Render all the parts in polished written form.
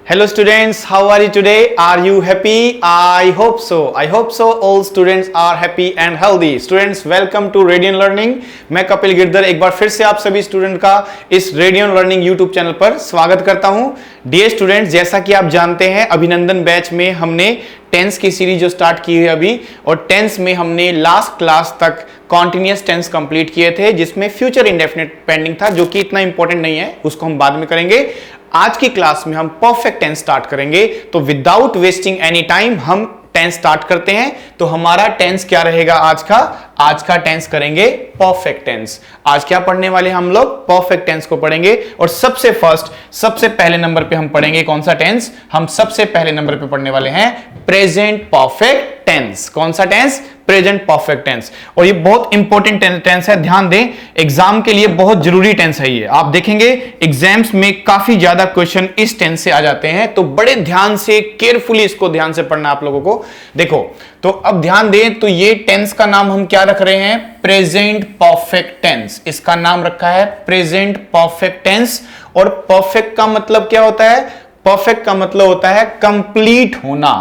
Hello students, how are you today? Are you happy? I hope so. I hope so. All students are happy and healthy. Students, welcome to Radiant Learning. मैं कपिल गिरधर एक बार फिर से आप सभी student का इस Radiant Learning YouTube channel पर स्वागत करता हूं। डियर स्टूडेंट्स, जैसा कि आप जानते हैं अभिनंदन बैच में हमने टेंस की सीरीज जो स्टार्ट की है अभी, और टेंस में हमने लास्ट क्लास तक कॉन्टिन्यूअस टेंस कंप्लीट किए थे, जिसमें फ्यूचर इंडेफिनिट पेंडिंग था, जो कि इतना इंपॉर्टेंट नहीं है, उसको हम बाद में करेंगे। आज की क्लास में हम परफेक्ट टेंस स्टार्ट करेंगे। तो विदाउट वेस्टिंग एनी टाइम हम टेंस स्टार्ट करते हैं। तो हमारा टेंस क्या रहेगा आज का टेंस करेंगे परफेक्ट टेंस। आज क्या पढ़ने वाले हम लोग? परफेक्ट टेंस को पढ़ेंगे। और सबसे पहले नंबर पे हम पढ़ेंगे कौन सा टेंस? हम सबसे पहले नंबर पे पढ़ने वाले हैं प्रेजेंट परफेक्ट टेंस। कौन सा टेंस? Present perfect tense. और ये बहुत इंपॉर्टेंट टेंस है, ध्यान दें, एग्जाम के लिए बहुत जरूरी टेंस है ये। आप देखेंगे एग्जाम्स में काफी ज्यादा क्वेश्चन इस टेंस से आ जाते हैं, तो बड़े ध्यान से केयरफुली इसको ध्यान से पढ़ना आप लोगों को। देखो, तो अब ध्यान दें, तो ये टेंस का नाम हम क्या रख रहे हैं? Present perfect tense. इसका नाम रखा है प्रेजेंट परफेक्ट टेंस। और परफेक्ट का मतलब क्या होता है? परफेक्ट का मतलब होता है कंप्लीट होना।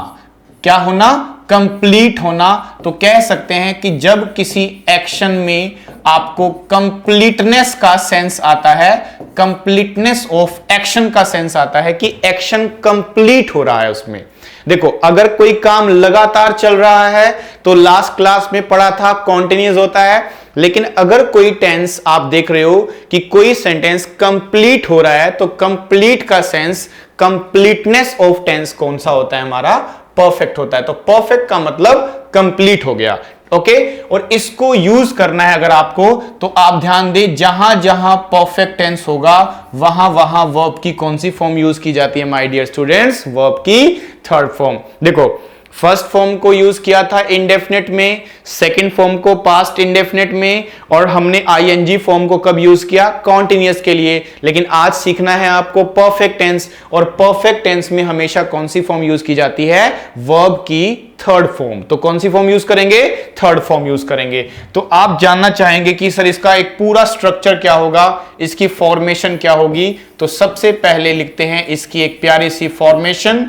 क्या होना? कंप्लीट होना। तो कह सकते हैं कि जब किसी एक्शन में आपको कंप्लीटनेस का सेंस आता है, कंप्लीटनेस ऑफ एक्शन का सेंस आता है कि एक्शन कंप्लीट हो रहा है उसमें। देखो, अगर कोई काम लगातार चल रहा है तो लास्ट क्लास में पढ़ा था कॉन्टिन्यूअस होता है, लेकिन अगर कोई टेंस आप देख रहे हो कि कोई सेंटेंस कंप्लीट हो रहा है, तो कंप्लीट का सेंस, कंप्लीटनेस ऑफ टेंस कौन सा होता है? हमारा परफेक्ट होता है। तो परफेक्ट का मतलब कंप्लीट हो गया। ओके, और इसको यूज करना है अगर आपको, तो आप ध्यान दें, जहां जहां परफेक्ट टेंस होगा वहां वहां वर्ब की कौन सी फॉर्म यूज की जाती है माय डियर स्टूडेंट्स? वर्ब की थर्ड फॉर्म। देखो, फर्स्ट फॉर्म को यूज किया था इंडेफिनिट में, सेकंड फॉर्म को पास्ट इंडेफिनिट में, और हमने आईएनजी फॉर्म को कब यूज किया? कॉन्टिन्यूअस के लिए। लेकिन आज सीखना है आपको परफेक्ट टेंस, और परफेक्ट टेंस में हमेशा कौन सी फॉर्म यूज की जाती है? वर्ब की थर्ड फॉर्म। तो कौन सी फॉर्म यूज करेंगे? थर्ड फॉर्म यूज करेंगे। तो आप जानना चाहेंगे कि सर इसका एक पूरा स्ट्रक्चर क्या होगा, इसकी फॉर्मेशन क्या होगी? तो सबसे पहले लिखते हैं इसकी एक प्यारी सी फॉर्मेशन।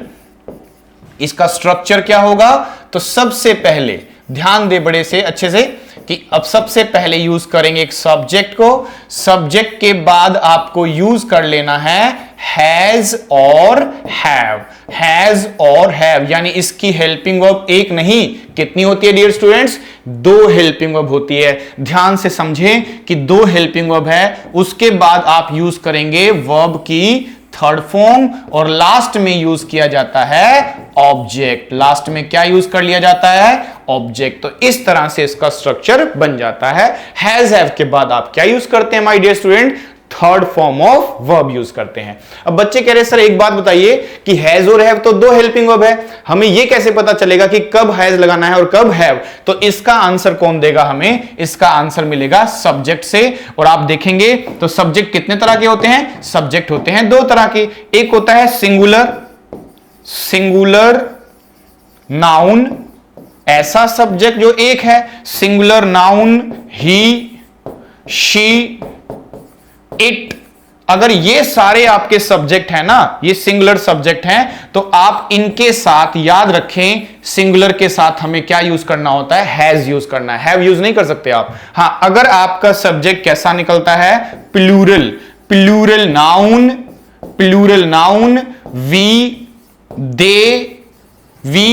इसका स्ट्रक्चर क्या होगा? तो सबसे पहले ध्यान दे बड़े से अच्छे से कि अब सबसे पहले यूज करेंगे एक सब्जेक्ट को। सब्जेक्ट के बाद आपको यूज कर लेना है हैज और हैव। हैज और हैव, यानी इसकी हेल्पिंग वर्ब एक नहीं, कितनी होती है डियर स्टूडेंट्स? दो हेल्पिंग वर्ब होती है। ध्यान से समझें कि दो हेल्पिंग वर्ब है। उसके बाद आप यूज करेंगे वर्ब की थर्ड फॉर्म, और लास्ट में यूज किया जाता है ऑब्जेक्ट। लास्ट में क्या यूज कर लिया जाता है? ऑब्जेक्ट। तो इस तरह से इसका स्ट्रक्चर बन जाता है। हैज हैव के बाद आप क्या यूज करते हैं my dear student? Third form of verb use करते हैं। अब बच्चे कह रहे सर एक बात बताइए कि हैज और हैव तो दो हेल्पिंग वर्ब है, हमें यह कैसे पता चलेगा कि कब हैज लगाना है और कब हैव? तो इसका आंसर कौन देगा हमें? इसका आंसर मिलेगा सब्जेक्ट से। और आप देखेंगे तो सब्जेक्ट कितने तरह के होते हैं? सब्जेक्ट होते हैं दो तरह के। एक होता है सिंगुलर नाउन, ऐसा सब्जेक्ट जो एक है, singular noun, he, she, it. अगर ये सारे आपके सब्जेक्ट हैं ना, ये सिंगुलर सब्जेक्ट हैं, तो आप इनके साथ याद रखें, सिंगुलर के साथ हमें क्या यूज करना होता है? हैज यूज करना है। हैव यूज नहीं कर सकते आप। हां, अगर आपका सब्जेक्ट कैसा निकलता है? Plural noun, we,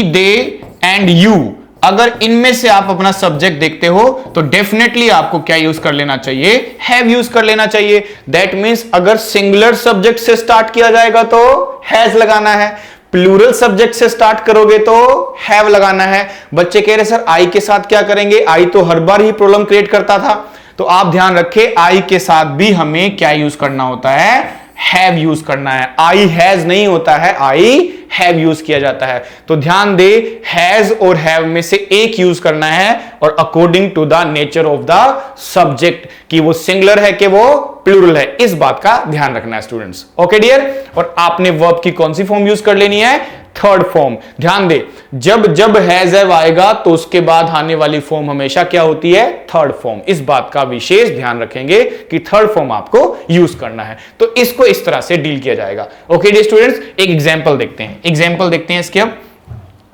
they and you. अगर इनमें से आप अपना सब्जेक्ट देखते हो तो डेफिनेटली आपको क्या यूज कर लेना चाहिए? हैव यूज कर लेना चाहिए। दैट मींस अगर सिंगुलर सब्जेक्ट से स्टार्ट किया जाएगा तो हैज लगाना है, प्लूरल सब्जेक्ट से स्टार्ट करोगे तो हैव लगाना है। बच्चे कह रहे सर आई के साथ क्या करेंगे? आई तो हर बार ही प्रॉब्लम क्रिएट करता था। तो आप ध्यान रखें, आई के साथ भी हमें क्या यूज करना होता है? हैव यूज करना है। आई हैज नहीं होता है, आई हैव यूज किया जाता है। तो ध्यान दे, हैज और हैव में से एक यूज करना है, और according to the nature of the subject, कि वो सिंगुलर है कि वो प्लूरल है, इस बात का ध्यान रखना है स्टूडेंट्स। Okay dear. और आपने वर्ब की कौन सी फॉर्म यूज कर लेनी है? Third form. ध्यान दे, जब जब हैज हैव आएगा तो उसके बाद आने वाली फॉर्म हमेशा क्या होती है? Third form. इस बात का विशेष ध्यान रखेंगे कि थर्ड फॉर्म आपको यूज करना है, तो इसको इस तरह से डील किया जाएगा। ओके डियर स्टूडेंट्स, एक एग्जांपल देखते हैं। एग्जांपल देखते हैं इसके। अब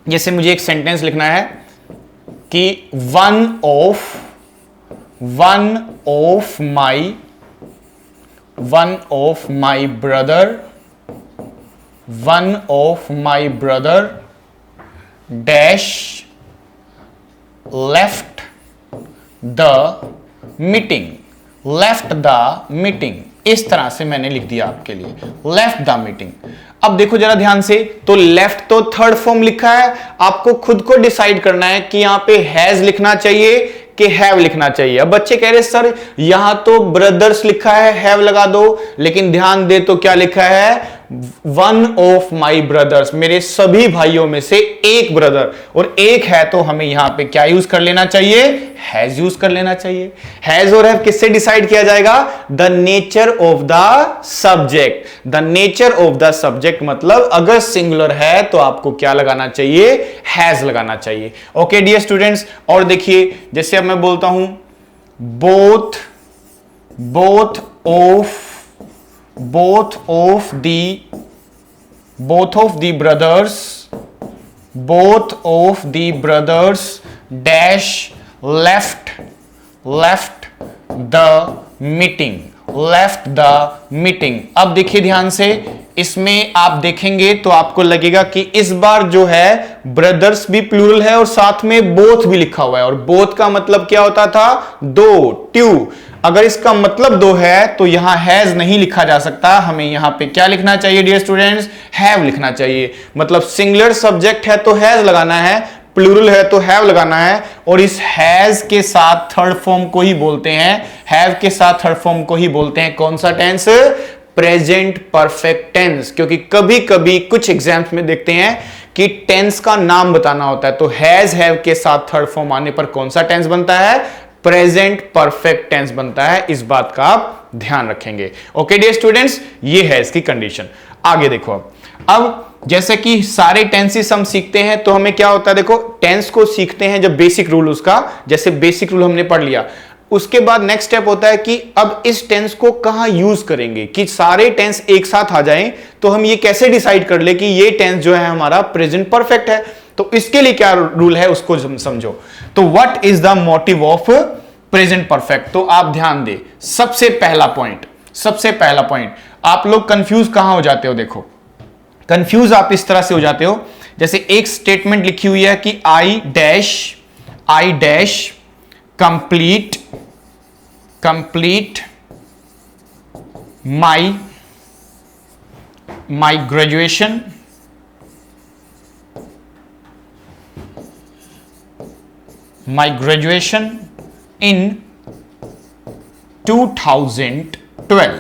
जैसे मुझे एक सेंटेंस लिखना है कि one of my brother dash left the meeting. इस तरह से मैंने लिख दिया आपके लिए, लेफ्ट द मीटिंग। अब देखो जरा ध्यान से, तो लेफ्ट तो थर्ड फॉर्म लिखा है, आपको खुद को डिसाइड करना है कि यहां पे हैज लिखना चाहिए कि हैव लिखना चाहिए। अब बच्चे कह रहे सर यहां तो ब्रदर्स लिखा है, हैव लगा दो, लेकिन ध्यान दे तो क्या लिखा है? वन ऑफ माई ब्रदर्स, मेरे सभी भाइयों में से एक ब्रदर, और एक है तो हमें यहां पे क्या यूज कर लेना चाहिए? हैज यूज कर लेना चाहिए। हैज और हैव किससे डिसाइड किया जाएगा? The nature of the subject. The nature of the subject मतलब अगर सिंगुलर है तो आपको क्या लगाना चाहिए? हैज लगाना चाहिए। ओके डियर स्टूडेंट्स, और देखिए जैसे अब मैं बोलता हूं both of the brothers dash left the meeting। अब देखिए ध्यान से, इसमें आप देखेंगे तो आपको लगेगा कि इस बार जो है ब्रदर्स भी प्लूरल है और साथ में बोथ भी लिखा हुआ है, और बोथ का मतलब क्या होता था? दो, ट्यू। अगर इसका मतलब दो है तो यहां हैज नहीं लिखा जा सकता, हमें यहां पे क्या लिखना चाहिए डियर स्टूडेंट्स? हैव लिखना चाहिए। मतलब सिंगुलर सब्जेक्ट है तो हैज लगाना है, प्लूरल है तो हैव लगाना है, और इस हैज के साथ थर्ड फॉर्म को ही बोलते हैं, हैव के साथ थर्ड फॉर्म को ही बोलते हैं कौन सा टेंस? Present perfect tense. क्योंकि कभी कभी कुछ एग्जाम्स में देखते हैं कि टेंस का नाम बताना होता है, तो हैज हैव के साथ थर्ड फॉर्म आने पर कौन सा टेंस बनता है? प्रेजेंट परफेक्ट टेंस बनता है। इस बात का आप ध्यान रखेंगे। ओके डियर स्टूडेंट्स, ये है इसकी कंडीशन। आगे देखो, अब जैसे कि सारे टेंसेस हम सीखते हैं तो हमें क्या होता है? देखो टेंस को सीखते हैं जब बेसिक रूल उसका, जैसे बेसिक रूल हमने पढ़ लिया, उसके बाद नेक्स्ट स्टेप होता है कि अब इस टेंस को कहां यूज करेंगे, कि सारे टेंस एक साथ आ जाएं तो हम ये कैसे डिसाइड कर ले कि ये टेंस जो है हमारा प्रेजेंट परफेक्ट है। तो इसके लिए क्या रूल है उसको समझो। तो what is the motive of present perfect? तो आप ध्यान दे, सबसे पहला पॉइंट आप लोग कंफ्यूज कहां हो जाते हो? देखो कंफ्यूज आप इस तरह से हो जाते हो, जैसे एक स्टेटमेंट लिखी हुई है कि I dash complete my graduation in 2012।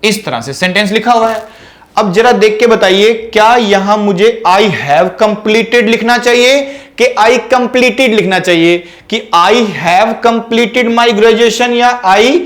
इस तरह से सेंटेंस लिखा हुआ है। अब जरा देख के बताइए, क्या यहां मुझे आई हैव कंप्लीटेड लिखना चाहिए कि आई कंप्लीटेड लिखना चाहिए, कि आई हैव कंप्लीटेड माई ग्रेजुएशन या I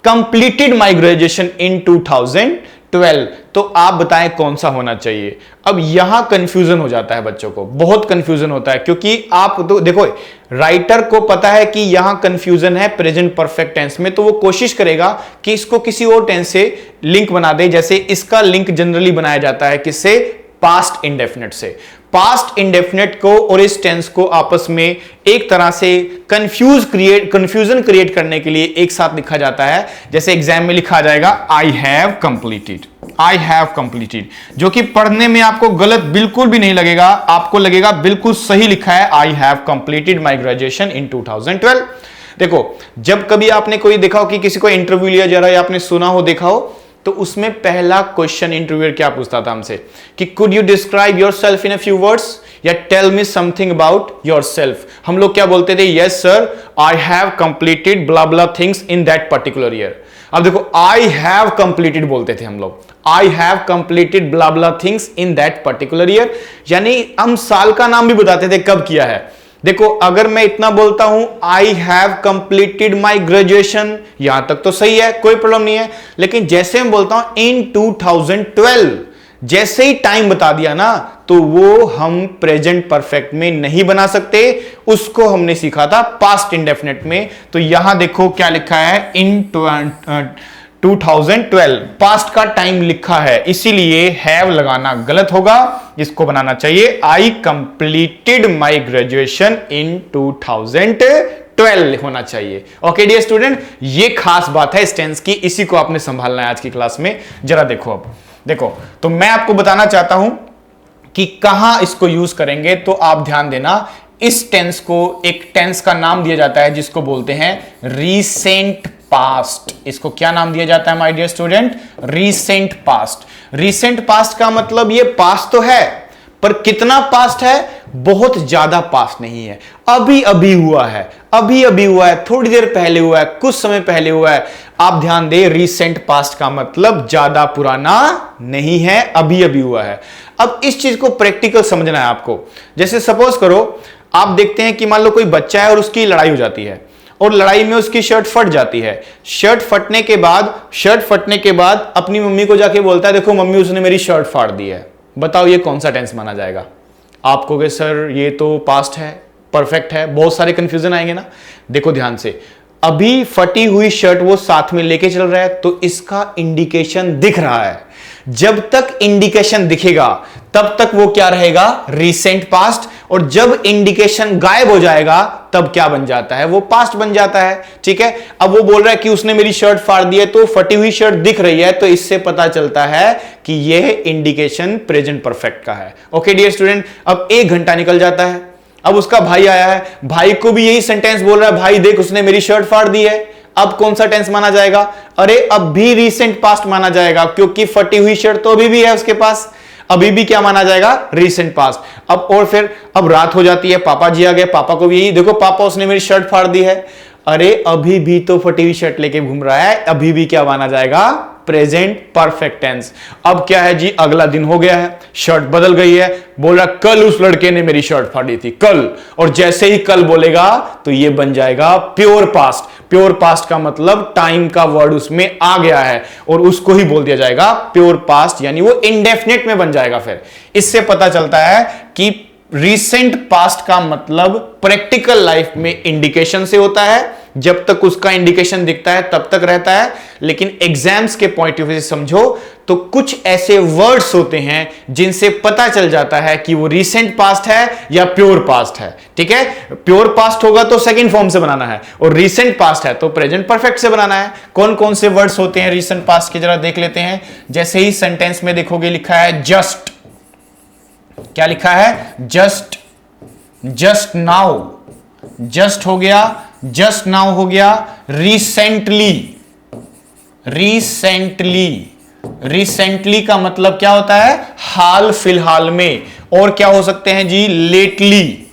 completed my graduation in 2012? तो आप बताएं कौन सा होना चाहिए? अब यहां कंफ्यूजन हो जाता है बच्चों को, बहुत कंफ्यूजन होता है, क्योंकि आप तो देखो राइटर को पता है कि यहां कंफ्यूजन है प्रेजेंट परफेक्ट टेंस में, तो वो कोशिश करेगा कि इसको किसी और टेंस से लिंक बना दे। जैसे इसका लिंक जनरली बनाया जाता है किससे? पास्ट इंडेफिनिट से। पास्ट इंडेफिनिट को और इस टेंस को आपस में एक तरह से कंफ्यूजन क्रिएट करने के लिए एक साथ लिखा जाता है। जैसे एग्जाम में लिखा जाएगा आई हैव कंप्लीटेड, जो कि पढ़ने में आपको गलत बिल्कुल भी नहीं लगेगा, आपको लगेगा बिल्कुल सही लिखा है, आई have completed my graduation in 2012। देखो जब कभी आपने कोई देखा हो कि किसी को इंटरव्यू लिया जा रहा है, आपने सुना हो, देखा हो, तो उसमें पहला क्वेश्चन इंटरव्यूअर क्या पूछता था हमसे कि could you describe yourself in a few words, या tell me something about yourself. हम लोग क्या बोलते थे? Yes sir, I have completed blah blah things in that particular year. अब देखो आई हैव कंप्लीटेड बोलते थे हम लोग, I have completed blah blah things in that particular year, यानी हम साल का नाम भी बताते थे कब किया है। देखो अगर मैं इतना बोलता हूं आई हैव कंप्लीटेड माई ग्रेजुएशन, यहां तक तो सही है, कोई प्रॉब्लम नहीं है, लेकिन जैसे मैं बोलता हूं इन 2012, जैसे ही टाइम बता दिया ना तो वो हम प्रेजेंट परफेक्ट में नहीं बना सकते, उसको हमने सीखा था पास्ट इंडेफिनिट में। तो यहां देखो क्या लिखा है, इन 2012 पास्ट का टाइम लिखा है, इसीलिए हैव लगाना गलत होगा, इसको बनाना चाहिए I completed my graduation in 2012 होना चाहिए। ओके डियर स्टूडेंट, ये खास बात है इस टेंस की, इसी को आपने संभालना है आज की क्लास में। जरा देखो, अब देखो, तो मैं आपको बताना चाहता हूं कि कहां इसको यूज करेंगे, तो आप ध्यान देना। इस टेंस को एक टेंस का नाम दिया जाता है जिसको बोलते हैं रीसेंट पास्ट। इसको क्या नाम दिया जाता है my dear student? Recent past. Recent past का मतलब ये पास्ट तो है, पर कितना पास्ट है? बहुत ज्यादा पास्ट नहीं है, अभी अभी हुआ है, अभी अभी हुआ है, थोड़ी देर पहले हुआ है, कुछ समय पहले हुआ है। आप ध्यान दें, रीसेंट पास्ट का मतलब ज्यादा पुराना नहीं है, अभी अभी हुआ है। अब इस चीज को प्रैक्टिकल समझना है आपको। जैसे सपोज करो, आप देखते हैं कि मान लो कोई बच्चा है और उसकी लड़ाई हो जाती है, और लड़ाई में उसकी शर्ट फट जाती है। शर्ट फटने के बाद अपनी मम्मी को जाके बोलता है, देखो मम्मी, उसने मेरी शर्ट फाड़ दी है। बताओ ये कौन सा टेंस माना जाएगा? आप कहोगे सर ये तो पास्ट है, परफेक्ट है, बहुत सारे कंफ्यूजन आएंगे ना। देखो ध्यान से, अभी फटी हुई शर्ट वो साथ में लेके चल रहा है, तो इसका इंडिकेशन दिख रहा है। जब तक इंडिकेशन दिखेगा तब तक वो क्या रहेगा? Recent past. और जब इंडिकेशन गायब हो जाएगा तब क्या बन जाता है? वो पास्ट बन जाता है। ठीक है, अब वो बोल रहा है कि उसने मेरी शर्ट फाड़ दी है, तो फटी हुई शर्ट दिख रही है, तो इससे पता चलता है कि यह इंडिकेशन प्रेजेंट परफेक्ट का है। ओके डियर स्टूडेंट, अब 1 घंटा निकल जाता है, अब उसका भाई आया है, भाई को भी यही सेंटेंस बोल रहा है, भाई देख उसने मेरी शर्ट फाड़ दी है। अब कौन सा टेंस माना जाएगा? अरे अब भी रीसेंट पास्ट माना जाएगा, क्योंकि फटी हुई शर्ट तो अभी भी है उसके पास, अभी भी क्या माना जाएगा? Recent past. अब और फिर अब रात हो जाती है, पापा जी आ गए, पापा को भी यही, देखो पापा उसने मेरी शर्ट फाड़ दी है। अरे अभी भी तो फटी हुई शर्ट लेके घूम रहा है, अभी भी क्या माना जाएगा? Present perfect tense. अब क्या है जी, अगला दिन हो गया है, शर्ट बदल गई है, बोल रहा कल उस लड़के ने मेरी शर्ट फाड़ी थी, कल। और जैसे ही कल बोलेगा तो ये बन जाएगा प्योर पास्ट। प्योर पास्ट का मतलब टाइम का वर्ड उसमें आ गया है, और उसको ही बोल दिया जाएगा प्योर पास्ट, यानी वो इंडेफिनिट में बन जाएगा। फिर इससे पता चलता है कि रीसेंट पास्ट का मतलब प्रैक्टिकल लाइफ में इंडिकेशन से होता है, जब तक उसका इंडिकेशन दिखता है तब तक रहता है। लेकिन एग्जाम्स के पॉइंट ऑफ व्यू से समझो तो कुछ ऐसे वर्ड्स होते हैं जिनसे पता चल जाता है कि वो रीसेंट पास्ट है या प्योर पास्ट है। ठीक है, प्योर पास्ट होगा तो सेकंड फॉर्म से बनाना है, और रीसेंट पास्ट है तो प्रेजेंट परफेक्ट से बनाना है। कौन कौन से वर्ड्स होते हैं रीसेंट पास्ट के, जरा देख लेते हैं। जैसे ही सेंटेंस में देखोगे लिखा है जस्ट, क्या लिखा है? जस्ट, जस्ट नाउ, जस्ट हो गया, जस्ट नाउ हो गया। रिसेंटली, रिसेंटली, रिसेंटली का मतलब क्या होता है? हाल फिलहाल में। और क्या हो सकते हैं जी? लेटली,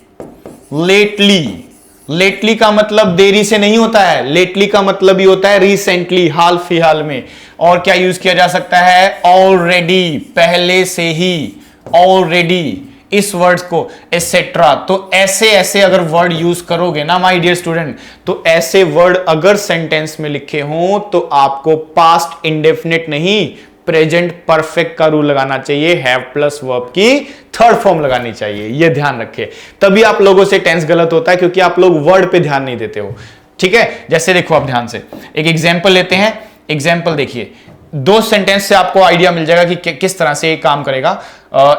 लेटली, लेटली का मतलब देरी से नहीं होता है, लेटली का मतलब ही होता है रिसेंटली, हाल फिलहाल में। और क्या यूज किया जा सकता है? ऑलरेडी, पहले से ही, ऑलरेडी, इस वर्ड्स को एसेट्रा। तो ऐसे ऐसे अगर वर्ड यूज करोगे ना माय डियर स्टूडेंट, तो ऐसे वर्ड अगर सेंटेंस में लिखे हों तो आपको पास्ट इंडेफिनिट नहीं, प्रेजेंट परफेक्ट का रूल लगाना चाहिए, हैव प्लस वर्ब की थर्ड फॉर्म लगानी चाहिए। यह ध्यान रखें, तभी आप लोगों से टेंस गलत होता है, क्योंकि आप लोग वर्ड पे ध्यान नहीं देते हो। ठीक है, जैसे देखो आप ध्यान से एक एग्जाम्पल लेते हैं। एग्जाम्पल देखिए, 2 सेंटेंस से आपको आइडिया मिल जाएगा कि किस तरह से ये काम करेगा।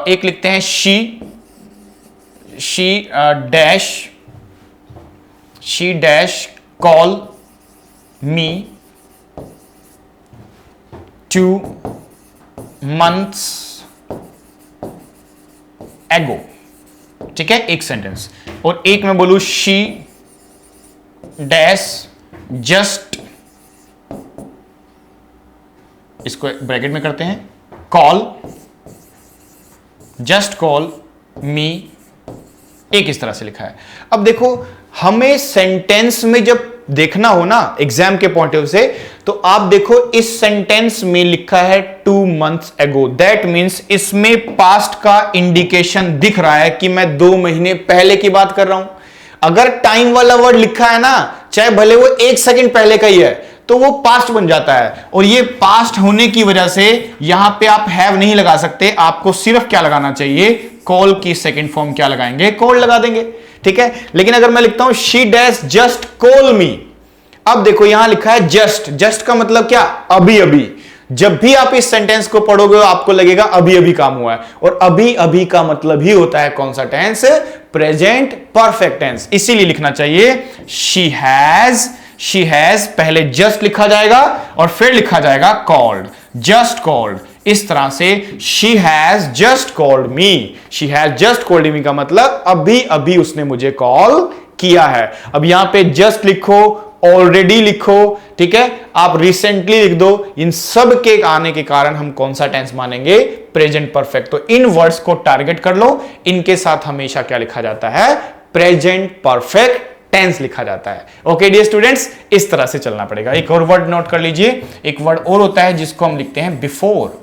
एक लिखते हैं she dash call me 2 months ago। ठीक है, एक सेंटेंस। और एक मैं बोलूं शी डैश जस्ट, इसको ब्रैकेट में करते हैं, कॉल, जस्ट कॉल मी, एक इस तरह से लिखा है। अब देखो, हमें सेंटेंस में जब देखना हो ना एग्जाम के पॉइंट ऑफ व्यू से, तो आप देखो इस सेंटेंस में लिखा है 2 months ago, दैट मीन्स इसमें पास्ट का इंडिकेशन दिख रहा है कि मैं 2 महीने पहले की बात कर रहा हूं। अगर टाइम वाला वर्ड लिखा है ना, चाहे भले वो 1 सेकंड पहले का ही है, तो वो पास्ट बन जाता है। और ये पास्ट होने की वजह से यहां पे आप हैव नहीं लगा सकते, आपको सिर्फ क्या लगाना चाहिए, कॉल की सेकंड फॉर्म क्या लगाएंगे, कॉल लगा देंगे, ठीक है। लेकिन अगर मैं लिखता हूं शी डैश जस्ट कॉल मी, अब देखो यहां लिखा है जस्ट, जस्ट का मतलब क्या, अभी अभी। जब भी आप इस सेंटेंस को पढ़ोगे आपको लगेगा अभी अभी काम हुआ है, और अभी अभी का मतलब ही होता है कौन सा टेंस, प्रेजेंट परफेक्ट टेंस। इसीलिए लिखना चाहिए शी हैज पहले जस्ट लिखा जाएगा और फिर लिखा जाएगा कॉल्ड, जस्ट कॉल्ड। इस तरह से she has just called me, she has just called me का मतलब अभी अभी उसने मुझे कॉल किया है। अब यहां पे जस्ट लिखो, ऑलरेडी लिखो, ठीक है, आप रिसेंटली लिख दो, इन सब के आने के कारण हम कौन सा टेंस मानेंगे, प्रेजेंट परफेक्ट। तो इन वर्ड्स को टारगेट कर लो, इनके साथ हमेशा क्या लिखा जाता है, प्रेजेंट परफेक्ट टेंस लिखा जाता है। ओके डियर स्टूडेंट्स, इस तरह से चलना पड़ेगा। एक और वर्ड नोट कर लीजिए, एक वर्ड और होता है जिसको हम लिखते हैं बिफोर।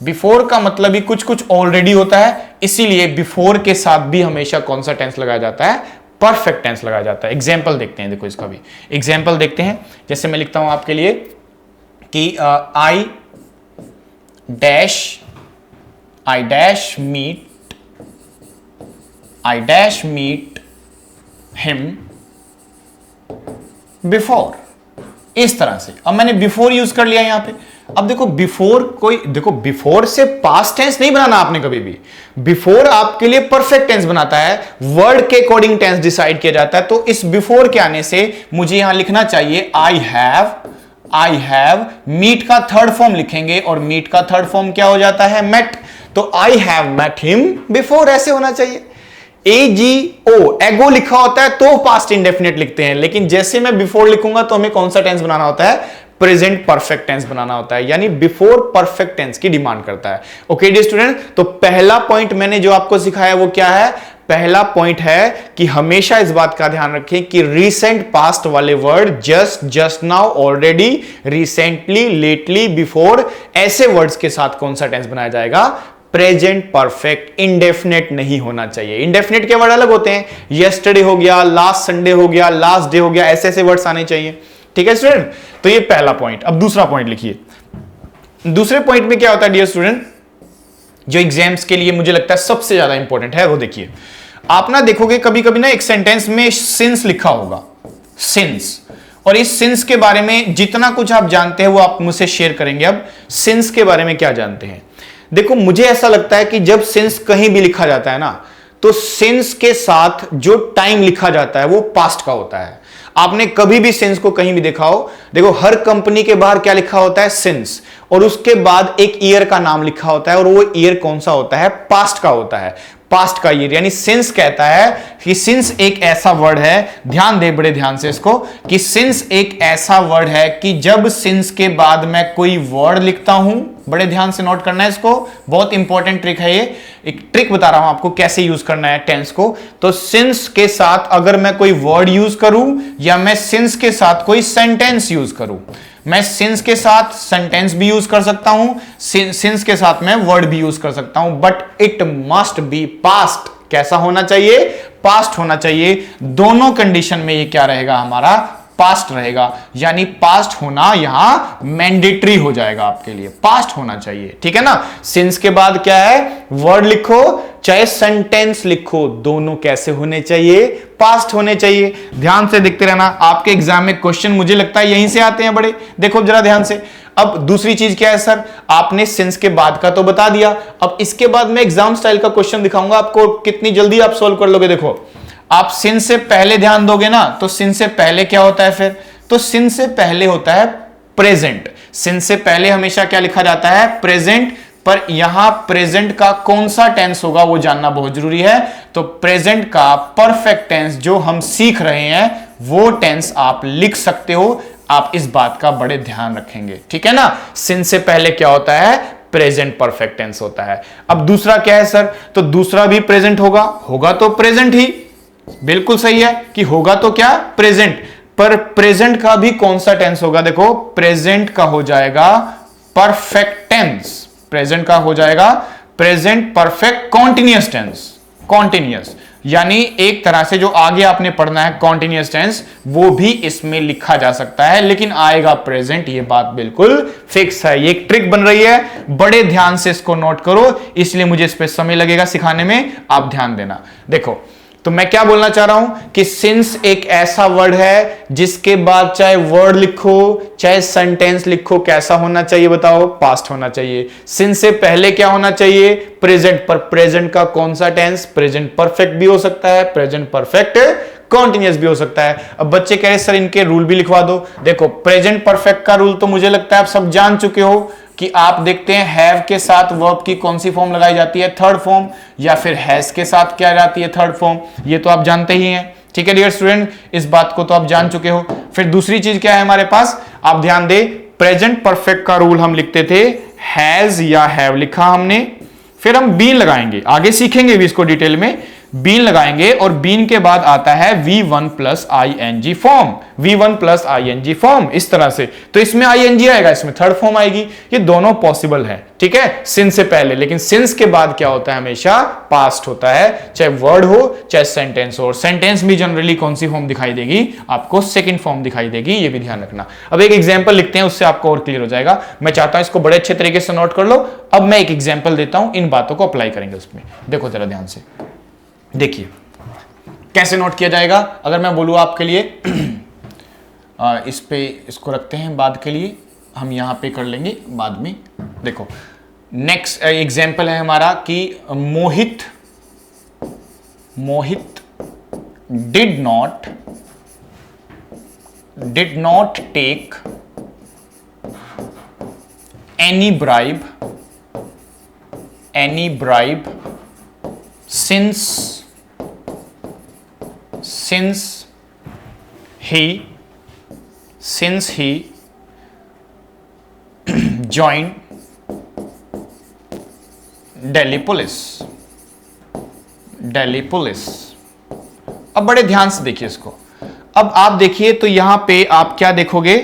बिफोर का मतलब ही कुछ कुछ ऑलरेडी होता है, इसीलिए बिफोर के साथ भी हमेशा कौन सा टेंस लगाया जाता है, परफेक्ट टेंस लगाया जाता है। एग्जाम्पल देखते हैं, देखो इसका भी एग्जाम्पल देखते हैं। जैसे मैं लिखता हूं आपके लिए कि I dash meet him before, इस तरह से। अब मैंने बिफोर यूज कर लिया यहां पे। अब देखो बिफोर देखो बिफोर से पास्ट टेंस नहीं बनाना आपने कभी भी, बिफोर आपके लिए परफेक्ट टेंस बनाता है, वर्ड के अकॉर्डिंग टेंस डिसाइड किया जाता है। तो इस बिफोर के आने से मुझे यहां लिखना चाहिए आई हैव, मीट का थर्ड फॉर्म लिखेंगे, और मीट का थर्ड फॉर्म क्या हो जाता है, मेट। तो I have met him before, ऐसे होना चाहिए। एगो, एगो लिखा होता है तो पास्ट इंडेफिनिट लिखते हैं, लेकिन जैसे मैं बिफोर लिखूंगा तो हमें कौन सा टेंस बनाना होता है, प्रेजेंट परफेक्ट टेंस बनाना होता है, यानी बिफोर परफेक्ट टेंस की डिमांड करता है। ओके डियर स्टूडेंट, तो पहला पॉइंट मैंने जो आपको सिखाया वो क्या है, पहला पॉइंट है कि हमेशा इस बात का ध्यान रखें कि रीसेंट पास्ट वाले word just, just now, already, recently, lately, before, ऐसे वर्ड्स के साथ कौन सा टेंस बनाया जाएगा, प्रेजेंट परफेक्ट। इंडेफिनेट नहीं होना चाहिए। इंडेफिनेट के वर्ड अलग होते हैं, यस्टरडे हो गया, लास्ट संडे हो गया, लास्ट डे हो गया, ऐसे ऐसे वर्ड्स आने चाहिए, ठीक है स्टूडेंट। तो ये पहला पॉइंट। अब दूसरा पॉइंट लिखिए। दूसरे पॉइंट में क्या होता है डियर स्टूडेंट, जो एग्जाम्स के लिए मुझे लगता है सबसे ज्यादा इंपॉर्टेंट है, वो देखिए। आप ना देखोगे कभी कभी ना एक सेंटेंस में सिंस लिखा होगा, सिंस, और इस सिंस के बारे में जितना कुछ आप जानते हैं वो आप मुझसे शेयर करेंगे। अब सिंस के बारे में क्या जानते हैं, देखो मुझे ऐसा लगता है कि जब सिंस कहीं भी लिखा जाता है ना, तो सिंस के साथ जो टाइम लिखा जाता है वो पास्ट का होता है। आपने कभी भी सिंस को कहीं भी देखा हो, देखो हर कंपनी के बाहर क्या लिखा होता है, सिंस, और उसके बाद एक ईयर का नाम लिखा होता है, और वो ईयर कौन सा होता है, पास्ट का होता है, पास्ट का ईयर। यानी सिंस कहता है कि सिंस एक ऐसा वर्ड है, ध्यान दे बड़े ध्यान से इसको, कि सिंस एक ऐसा वर्ड है कि जब सिंस के बाद मैं कोई वर्ड लिखता हूं, बड़े ध्यान से नोट करना है इसको, बहुत इंपॉर्टेंट ट्रिक है ये, एक ट्रिक बता रहा हूं आपको कैसे यूज करना है टेंस को। तो सिंस के साथ अगर मैं कोई वर्ड यूज करूं, या मैं सिंस के साथ कोई सेंटेंस यूज करूं, मैं सिंस के साथ सेंटेंस भी यूज कर सकता हूं, सिंस के साथ मैं वर्ड भी यूज कर सकता हूं, but it must be past. कैसा होना चाहिए, पास्ट होना चाहिए। दोनों कंडीशन में ये क्या रहेगा, हमारा पास्ट रहेगा, यानी पास्ट होना यहां मैंडेटरी हो जाएगा आपके लिए, पास्ट होना चाहिए, ठीक है ना। सिंस के बाद क्या है, वर्ड लिखो चाहे सेंटेंस लिखो, दोनों कैसे होने चाहिए, पास्ट होने चाहिए। ध्यान से देखते रहना, आपके एग्जाम में क्वेश्चन मुझे लगता है यहीं से आते हैं बड़े, देखो जरा ध्यान से। अब दूसरी चीज क्या है सर, आपने सिंस के बाद का तो बता दिया, अब इसके बाद मैं एग्जाम स्टाइल का क्वेश्चन दिखाऊंगा आपको, कितनी जल्दी आप सोल्व कर लोगे। देखो आप सिंस से पहले ध्यान दोगे ना, तो सिंस से पहले क्या होता है फिर, तो सिंस से पहले होता है प्रेजेंट। सिंस से पहले हमेशा क्या लिखा जाता है, प्रेजेंट, पर यहां प्रेजेंट का कौन सा टेंस होगा वो जानना बहुत जरूरी है। तो प्रेजेंट का परफेक्ट टेंस जो हम सीख रहे हैं वो टेंस आप लिख सकते हो, आप इस बात का बड़े ध्यान रखेंगे, ठीक है ना। सिंस से पहले क्या होता है, प्रेजेंट परफेक्ट टेंस होता है। अब दूसरा क्या है सर, तो दूसरा भी प्रेजेंट होगा, होगा तो प्रेजेंट ही, बिल्कुल सही है कि होगा तो क्या, प्रेजेंट, पर प्रेजेंट का भी कौन सा टेंस होगा, देखो प्रेजेंट का हो जाएगा परफेक्ट टेंस, प्रेजेंट का हो जाएगा present perfect continuous tense, continuous. यानी एक तरह से जो आगे आपने पढ़ना है कॉन्टिन्यूअस टेंस, वो भी इसमें लिखा जा सकता है, लेकिन आएगा प्रेजेंट, ये बात बिल्कुल फिक्स है। ये एक ट्रिक बन रही है, बड़े ध्यान से इसको नोट करो, इसलिए मुझे इस पे समय लगेगा सिखाने में, आप ध्यान देना। देखो, तो मैं क्या बोलना चाह रहा हूं कि सिंस एक ऐसा वर्ड है जिसके बाद चाहे वर्ड लिखो चाहे सेंटेंस लिखो, कैसा होना चाहिए बताओ? पास्ट होना चाहिए। सिंस से पहले क्या होना चाहिए? प्रेजेंट। पर प्रेजेंट का कौन सा टेंस? प्रेजेंट परफेक्ट भी हो सकता है, प्रेजेंट परफेक्ट कॉन्टिन्यूअस भी हो सकता है। अब बच्चे कह रहे सर इनके रूल भी लिखवा दो। देखो, प्रेजेंट परफेक्ट का रूल तो मुझे लगता है आप सब जान चुके हो कि आप देखते हैं हैव के साथ वर्ब की कौन सी फॉर्म लगाई जाती है? Third form. या फिर हैज के साथ क्या जाती है? Third form. ये तो आप जानते ही हैं, ठीक है डियर स्टूडेंट, इस बात को तो आप जान चुके हो। फिर दूसरी चीज क्या है हमारे पास? आप ध्यान दे, प्रेजेंट परफेक्ट का रूल हम लिखते थे हैज या हैव लिखा हमने, फिर हम बीन लगाएंगे, आगे सीखेंगे भी इसको डिटेल में। बीन लगाएंगे और बीन के बाद आता है V1 plus ING form, V1 plus ING form, इस तरह से। तो इसमें ING आएगा, इसमें थर्ड फॉर्म आएगी। ये दोनों पॉसिबल है, ठीक है, सिंस से पहले। लेकिन सिंस के बाद क्या होता है? हमेशा पास्ट होता है, चाहे वर्ड हो चाहे सेंटेंस हो। सेंटेंस भी जनरली कौन सी फॉर्म दिखाई देगी? आपको सेकंड फॉर्म दिखाई देगी, ये भी ध्यान रखना। अब एक एग्जांपल लिखते हैं, उससे आपको और क्लियर हो जाएगा। मैं चाहता हूं इसको बड़े अच्छे तरीके से नोट कर लो। अब मैं एक एग्जांपल देता हूं, इन बातों को अप्लाई करेंगे उसमें। देखो जरा ध्यान से, देखिए कैसे नोट किया जाएगा। अगर मैं बोलूं आपके लिए इस पे इसको रखते हैं बाद के लिए, हम यहां पे कर लेंगे बाद में। देखो नेक्स्ट एग्जांपल है हमारा कि Mohit did not take any bribe since he joined Delhi police। अब बड़े ध्यान से देखिए इसको। अब आप देखिए तो यहां पे आप क्या देखोगे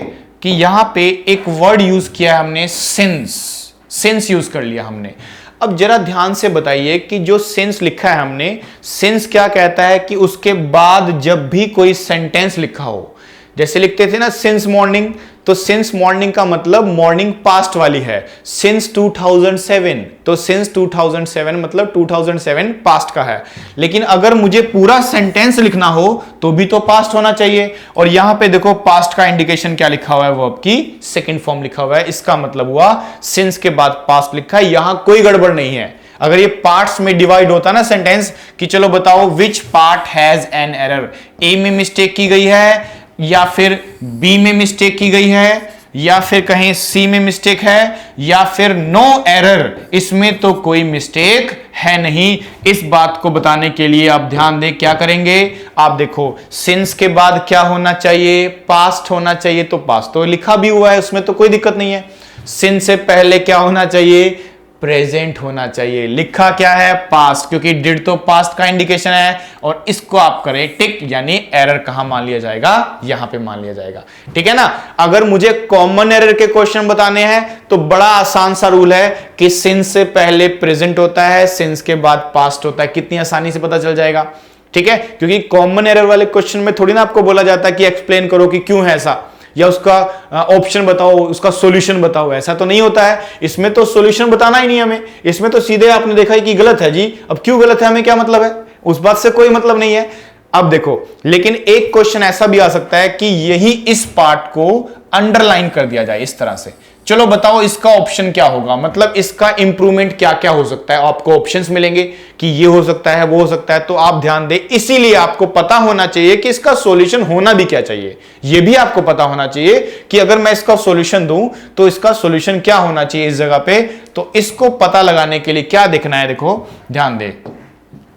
कि यहां पे एक वर्ड यूज किया है हमने, सिंस यूज कर लिया हमने। अब जरा ध्यान से बताइए कि जो सिंस लिखा है हमने, सिंस क्या कहता है कि उसके बाद जब भी कोई सेंटेंस लिखा हो, जैसे लिखते थे ना सिंस मॉर्निंग, तो सिंस मॉर्निंग का मतलब मॉर्निंग पास्ट वाली है। सिंस 2007, तो सिंस 2007 मतलब 2007 पास्ट का है। लेकिन अगर मुझे पूरा सेंटेंस लिखना हो तो भी तो पास्ट होना चाहिए। और यहां पे देखो पास्ट का इंडिकेशन क्या लिखा हुआ है? वर्ब की सेकंड फॉर्म लिखा हुआ है। इसका मतलब हुआ सिंस के बाद पास्ट लिखा है, यहां कोई गड़बड़ नहीं है। अगर ये पार्ट्स में डिवाइड होता ना सेंटेंस कि चलो बताओ which part has an error, A में मिस्टेक की गई है या फिर बी में मिस्टेक की गई है या फिर कहीं सी में मिस्टेक है या फिर नो एरर, इसमें तो कोई मिस्टेक है नहीं। इस बात को बताने के लिए आप ध्यान दें क्या करेंगे। आप देखो सिंस के बाद क्या होना चाहिए? पास्ट होना चाहिए, तो पास्ट तो लिखा भी हुआ है, उसमें तो कोई दिक्कत नहीं है। सिंस से पहले क्या होना चाहिए? प्रेजेंट होना चाहिए। लिखा क्या है? पास्ट, क्योंकि डिड तो पास्ट का इंडिकेशन है। और इसको आप करें टिक, यानी एरर कहां मान लिया जाएगा? यहां पे मान लिया जाएगा, ठीक है ना। अगर मुझे कॉमन एरर के क्वेश्चन बताने हैं तो बड़ा आसान सा रूल है कि सिंस से पहले प्रेजेंट होता है, सिंस के बाद पास्ट होता है। कितनी आसानी से पता चल जाएगा, ठीक है। क्योंकि कॉमन एरर वाले क्वेश्चन में थोड़ी ना आपको बोला जाता है कि एक्सप्लेन करो कि क्यों है ऐसा, या उसका ऑप्शन बताओ, उसका सॉल्यूशन बताओ, ऐसा तो नहीं होता है। इसमें तो सॉल्यूशन बताना ही नहीं हमें, इसमें तो सीधे आपने देखा है कि गलत है जी। अब क्यों गलत है, हमें क्या मतलब है, उस बात से कोई मतलब नहीं है। अब देखो, लेकिन एक क्वेश्चन ऐसा भी आ सकता है कि यही इस पार्ट को अंडरलाइन कर दिया जाए इस तरह से। चलो बताओ इसका ऑप्शन क्या होगा, मतलब इसका इंप्रूवमेंट क्या क्या हो सकता है। आपको ऑप्शंस मिलेंगे कि ये हो सकता है, वो हो सकता है, तो आप ध्यान दें। इसीलिए आपको पता होना चाहिए कि इसका सॉल्यूशन होना भी क्या चाहिए। यह भी आपको पता होना चाहिए कि अगर मैं इसका सॉल्यूशन दूं तो इसका सॉल्यूशन क्या होना चाहिए इस जगह पे। तो इसको पता लगाने के लिए क्या देखना है, देखो ध्यान दे।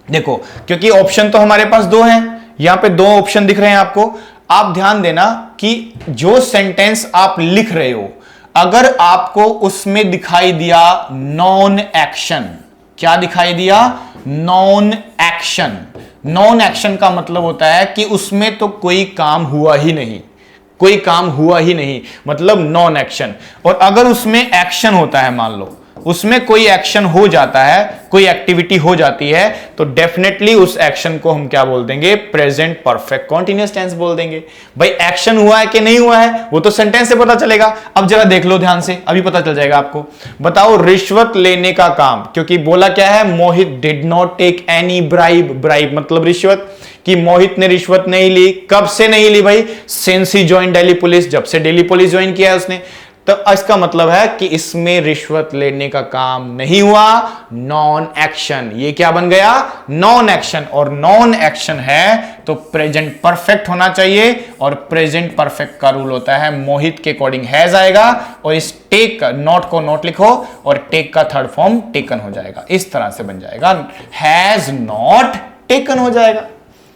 देखो क्योंकि ऑप्शन तो हमारे पास दो हैं, यहां पे दो ऑप्शन दिख रहे हैं आपको। आप ध्यान देना कि जो सेंटेंस आप लिख रहे हो, अगर आपको उसमें दिखाई दिया नॉन एक्शन, क्या दिखाई दिया? Non action. नॉन एक्शन का मतलब होता है कि उसमें तो कोई काम हुआ ही नहीं, कोई काम हुआ ही नहीं, मतलब नॉन एक्शन। और अगर उसमें एक्शन होता है, मान लो उसमें कोई एक्शन हो जाता है, कोई एक्टिविटी हो जाती है, तो डेफिनेटली उस एक्शन को हम क्या बोल देंगे? प्रेजेंट परफेक्ट कॉन्टिन्यूअस टेंस बोल देंगे। भाई एक्शन हुआ है कि नहीं हुआ है वो तो सेंटेंस से पता चलेगा। अब जरा देख लो ध्यान से, अभी पता चल जाएगा आपको। बताओ रिश्वत लेने का काम, क्योंकि बोला क्या है? Mohit did not take any bribe. Bribe मतलब रिश्वत, कि मोहित ने रिश्वत नहीं ली। कब से नहीं ली भाई? Since he join Delhi police, जब से दिल्ली पुलिस ज्वाइन किया है उसने। तो इसका मतलब है कि इसमें रिश्वत लेने का काम नहीं हुआ, नॉन एक्शन। ये क्या बन गया? Non action. और नॉन एक्शन है तो प्रेजेंट परफेक्ट होना चाहिए, और प्रेजेंट परफेक्ट का रूल होता है मोहित के अकॉर्डिंग हैज आएगा, और इस टेक नॉट को नॉट लिखो और टेक का थर्ड फॉर्म टेकन हो जाएगा। इस तरह से बन जाएगा, हैज नॉट टेकन हो जाएगा।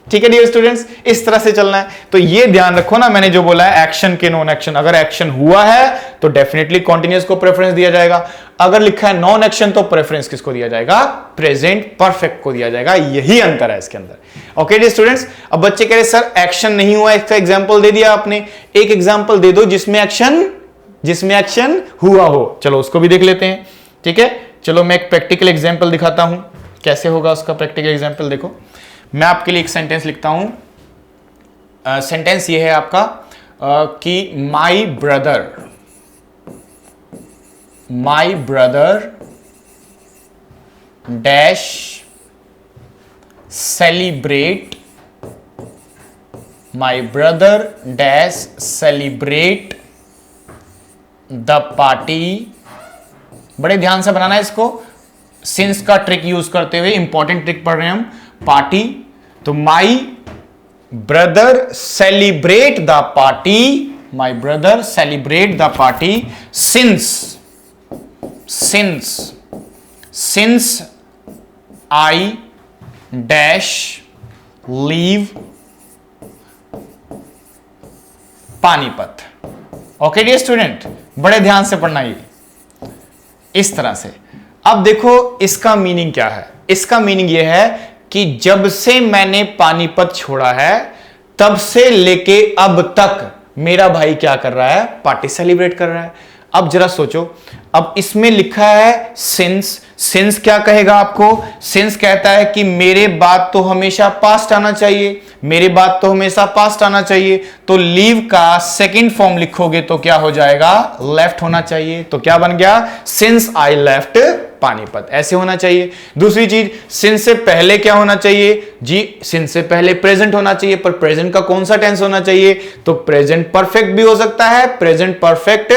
ठीक है डियर स्टूडेंट्स, इस तरह से चलना है। तो ये ध्यान रखो ना, मैंने जो बोला है एक्शन के नॉन एक्शन। अगर एक्शन हुआ है तो डेफिनेटली कॉन्टिन्यूअस को प्रेफरेंस दिया जाएगा। अगर लिखा है नॉन एक्शन तो प्रेफरेंस किसको दिया जाएगा? प्रेजेंट परफेक्ट को दिया जाएगा। यही अंतर है इसके अंदर। ओके डियर स्टूडेंट्स, अब बच्चे कह रहे सर एक्शन नहीं हुआ, इसका एग्जांपल दे दिया आपने, एक एग्जांपल दे दो जिसमें एक्शन हुआ हो। चलो उसको भी देख लेते हैं। ठीक है, चलो मैं एक प्रैक्टिकल एग्जांपल दिखाता हूं, कैसे होगा उसका प्रैक्टिकल एग्जांपल। देखो मैं आपके लिए एक सेंटेंस लिखता हूं। सेंटेंस ये है आपका कि my brother dash celebrate the party. बड़े ध्यान से बनाना है इसको, सिंस का ट्रिक यूज करते हुए, इंपॉर्टेंट ट्रिक पढ़ रहे हैं हम। पार्टी, तो my brother celebrate the party since I dash leave Panipat. Okay dear student, बड़े ध्यान से पढ़ना ये इस तरह से। अब देखो इसका मीनिंग क्या है? इसका मीनिंग यह है कि जब से मैंने पानीपत छोड़ा है तब से लेके अब तक मेरा भाई क्या कर रहा है? पार्टी सेलिब्रेट कर रहा है। अब जरा सोचो, अब इसमें लिखा है सिंस क्या कहेगा आपको? सिंस कहता है कि मेरे बाद तो हमेशा पास्ट आना चाहिए, तो लीव का सेकंड फॉर्म लिखोगे तो क्या हो जाएगा? लेफ्ट होना चाहिए। तो क्या बन गया? सिंस आई लेफ्ट पानीपत, ऐसे होना चाहिए। दूसरी चीज, सिंस से पहले क्या होना चाहिए? जी सिंस से पहले प्रेजेंट होना चाहिए, पर प्रेजेंट का कौन सा टेंस होना चाहिए? तो प्रेजेंट परफेक्ट भी हो सकता है, प्रेजेंट परफेक्ट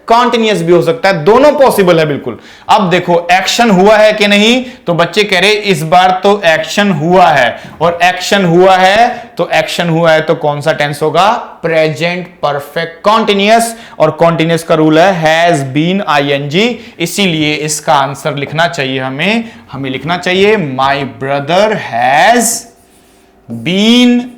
कॉन्टिन्यूअस भी हो सकता है, दोनों पॉसिबल है बिल्कुल। अब देखो एक्शन हुआ है कि नहीं? तो बच्चे कह रहे इस बार तो एक्शन हुआ है, और एक्शन हुआ है तो कौन सा टेंस होगा? प्रेजेंट परफेक्ट कॉन्टिन्यूअस, और कॉन्टिन्यूअस का रूल है हैज बीन आईएनजी। इसीलिए इसका आंसर लिखना चाहिए हमें लिखना चाहिए माई ब्रदर हैज बीन,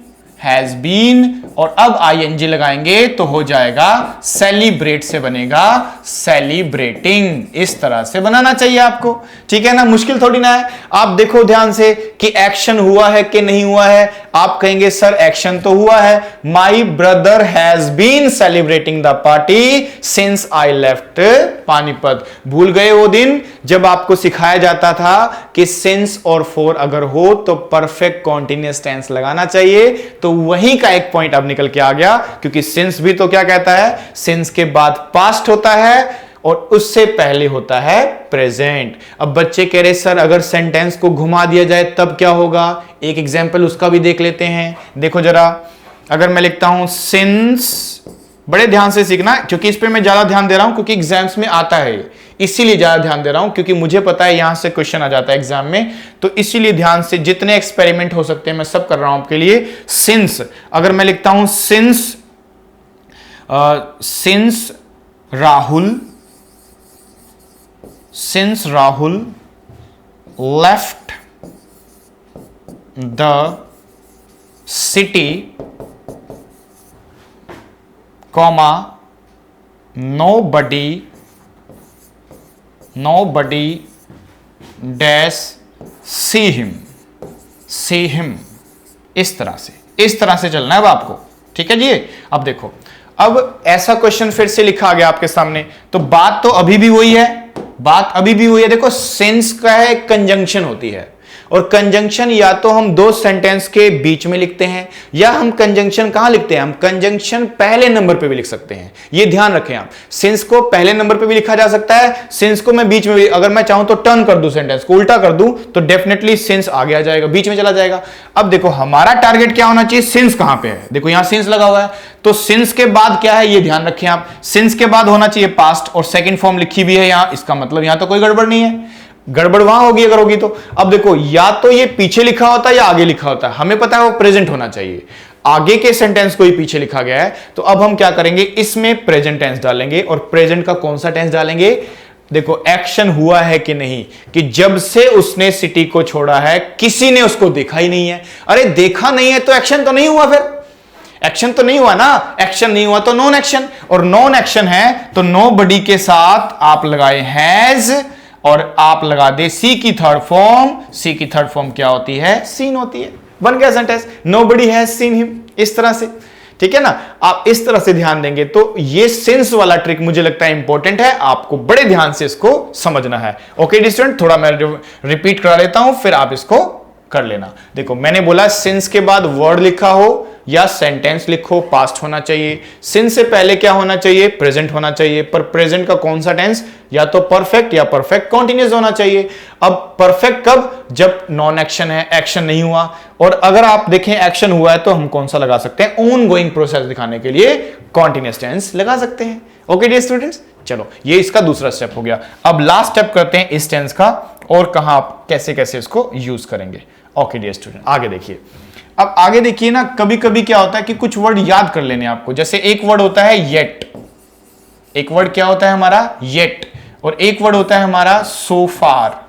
और अब आईएनजी लगाएंगे तो हो जाएगा सेलिब्रेट से बनेगा सेलिब्रेटिंग। इस तरह से बनाना चाहिए आपको, ठीक है ना? मुश्किल थोड़ी ना है। आप देखो ध्यान से कि एक्शन हुआ है कि नहीं हुआ है। आप कहेंगे सर एक्शन तो हुआ है, my brother has been celebrating the party since I left Panipat. भूल गए वो दिन जब आपको सिखाया जाता था कि सिंस और फॉर अगर हो तो परफेक्ट कॉन्टिन्यूअस टेंस लगाना चाहिए। तो वहीं का एक पॉइंट अब निकल के आ गया, क्योंकि सिंस भी तो क्या कहता है? सिंस के बाद पास्ट होता है और उससे पहले होता है प्रेजेंट। अब बच्चे कह रहे सर अगर सेंटेंस को घुमा दिया जाए तब क्या होगा? एक एग्जांपल उसका भी देख लेते हैं। देखो जरा, अगर मैं लिखता हूं सिंस, बड़े ध्यान से सीखना क्योंकि इस पे मैं ज्यादा ध्यान दे रहा हूं, क्योंकि एग्जाम्स में आता है, इसीलिए ज्यादा ध्यान दे रहा हूं, क्योंकि मुझे पता है यहां से क्वेश्चन आ जाता है एग्जाम में। तो इसीलिए ध्यान से जितने एक्सपेरिमेंट हो सकते हैं मैं सब कर रहा हूं आपके लिए। सिंस, अगर मैं लिखता हूं since Rahul left the city comma nobody dash see him। इस तरह से चलना है अब आपको, ठीक है जी। अब देखो, अब ऐसा क्वेश्चन फिर से लिखा गया आपके सामने, तो बात तो अभी भी वही है, बात अभी भी हुई है। देखो सिंस का है कंजंक्शन होती है, और कंजंक्शन या तो हम दो सेंटेंस के बीच में लिखते हैं, या हम कंजंक्शन कहां लिखते हैं, हम कंजंक्शन पहले नंबर पे भी लिख सकते हैं। ये ध्यान रखें आप, सिंस को पहले नंबर पे भी लिखा जा सकता है, सिंस को मैं बीच में भी, अगर मैं चाहूं तो टर्न कर दूं, सेंटेंस को उल्टा कर दूं, तो डेफिनेटली सिंस आगे आ जाएगा, बीच में चला जाएगा। अब देखो हमारा टारगेट क्या होना चाहिए, सिंस कहां पे है, देखो यहां सिंस लगा हुआ है, तो सिंस के बाद क्या है ये ध्यान रखें आप, सिंस के बाद होना चाहिए पास्ट, और सेकेंड फॉर्म लिखी भी है यहां, इसका मतलब यहां तो कोई गड़बड़ नहीं है, गड़बड़ वहां होगी अगर होगी तो। अब देखो या तो ये पीछे लिखा होता है या आगे लिखा होता है, हमें पता है वो प्रेजेंट होना चाहिए, आगे के सेंटेंस को ही पीछे लिखा गया है, तो अब हम क्या करेंगे, इसमें प्रेजेंट टेंस डालेंगे, और प्रेजेंट का कौन सा टेंस डालेंगे, देखो एक्शन हुआ है कि नहीं, कि जब से उसने सिटी को छोड़ा है किसी ने उसको देखा ही नहीं है। अरे देखा नहीं है तो एक्शन तो नहीं हुआ, फिर एक्शन तो नहीं हुआ ना, एक्शन नहीं हुआ तो नॉन एक्शन, और नॉन एक्शन है तो नोबडी के साथ आप लगाए हैज, और आप लगा दे सी की थर्ड फॉर्म, सी की थर्ड फॉर्म क्या होती है, सीन होती है, बन गया sentence, nobody has seen him, इस तरह से, ठीक है ना। आप इस तरह से ध्यान देंगे तो ये सिंस वाला ट्रिक मुझे लगता है इंपॉर्टेंट है, आपको बड़े ध्यान से इसको समझना है। ओके स्टूडेंट, थोड़ा मैं रिपीट करा लेता हूं, फिर आप इसको कर लेना। देखो मैंने बोला सिंस के बाद वर्ड लिखा हो या सेंटेंस लिखो, पास्ट होना चाहिए, सिंस से पहले क्या होना चाहिए, प्रेजेंट होना चाहिए, पर प्रेजेंट का कौन सा टेंस, या तो परफेक्ट या परफेक्ट कॉन्टिन्यूअस होना चाहिए। अब परफेक्ट कब, जब नॉन एक्शन है, एक्शन नहीं हुआ, और अगर आप देखें एक्शन हुआ है तो हम कौन सा लगा सकते हैं, ऑन गोइंग प्रोसेस दिखाने के लिए कॉन्टिन्यूअस टेंस लगा सकते हैं। ओके डियर स्टूडेंट्स, चलो ये इसका दूसरा स्टेप हो गया। अब लास्ट स्टेप करते हैं इस टेंस का, और कहां आप कैसे कैसे इसको यूज करेंगे। ओके डियर स्टूडेंट, आगे देखिए। अब आगे देखिए ना, कभी कभी क्या होता है कि कुछ वर्ड याद कर लेने आपको, जैसे एक वर्ड होता है येट, एक वर्ड क्या होता है हमारा येट, और एक वर्ड होता है हमारा सोफार,